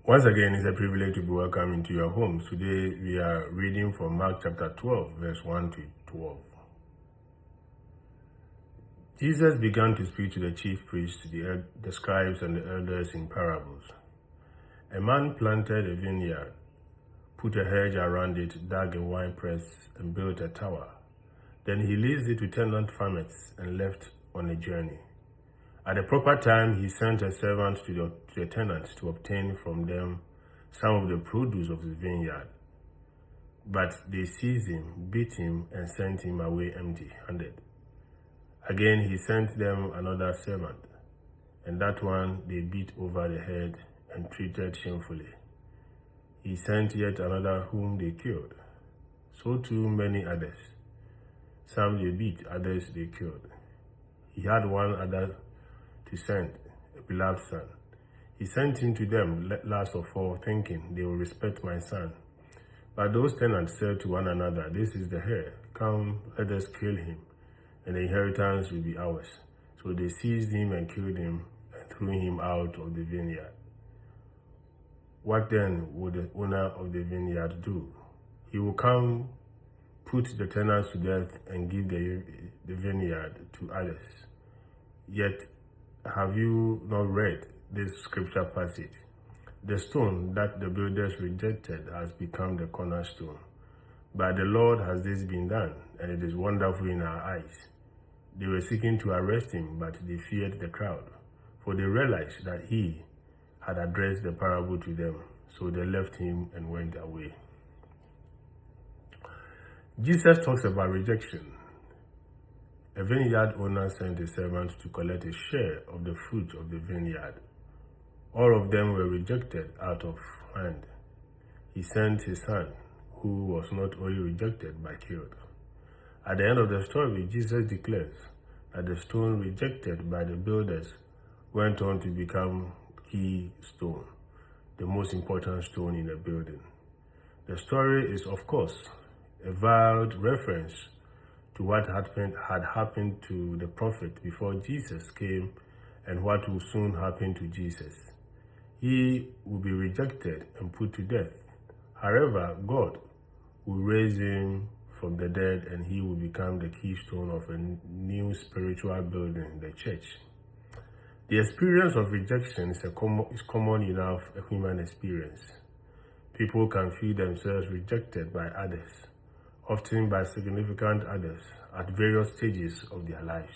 Once again, it's a privilege to be welcome into your homes. Today, we are reading from Mark chapter 12, verse 1 to 12. Jesus began to speak to the chief priests, the scribes, and the elders in parables. A man planted a vineyard, put a hedge around it, dug a wine press, and built a tower. Then he leased it to tenant farmers and left on a journey. At the proper time, he sent a servant to the tenants to obtain from them some of the produce of the vineyard. But they seized him, beat him, and sent him away empty-handed. Again, he sent them another servant, and that one they beat over the head and treated shamefully. He sent yet another whom they killed. So too many others. Some they beat, others they killed. He had one other to send, a beloved son. He sent him to them last of all, thinking, they will respect my son. But those tenants said to one another, this is the heir. Come, let us kill him, and the inheritance will be ours. So they seized him and killed him and threw him out of the vineyard. What then would the owner of the vineyard do? He will come, put the tenants to death, and give the vineyard to others. Yet have you not read this scripture passage? The stone that the builders rejected has become the cornerstone. By the Lord has this been done, and it is wonderful in our eyes. They were seeking to arrest him, but they feared the crowd, for they realized that he had addressed the parable to them. So they left him and went away. Jesus talks about rejection. A vineyard owner sent a servant to collect a share of the fruit of the vineyard. All of them were rejected out of hand. He sent his son, who was not only rejected but killed. At the end of the story, Jesus declares that the stone rejected by the builders went on to become key stone, the most important stone in a building. The story is, of course, a veiled reference to what had happened to the prophet before Jesus came and what will soon happen to Jesus. He will be rejected and put to death. However, God will raise him from the dead, and he will become the keystone of a new spiritual building, the church. The experience of rejection is common enough a human experience. People can feel themselves rejected by others, often by significant others, at various stages of their lives.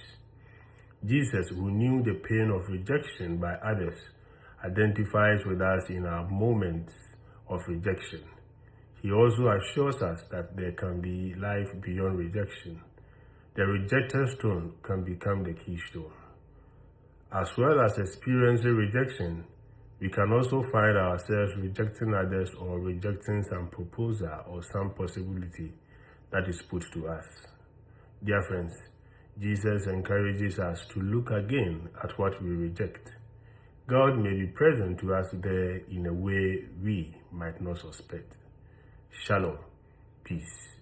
Jesus, who knew the pain of rejection by others, identifies with us in our moments of rejection. He also assures us that there can be life beyond rejection. The rejected stone can become the keystone. As well as experiencing rejection, we can also find ourselves rejecting others or rejecting some proposal or some possibility that is put to us. Dear friends, Jesus encourages us to look again at what we reject. God may be present to us there in a way we might not suspect. Shalom. Peace.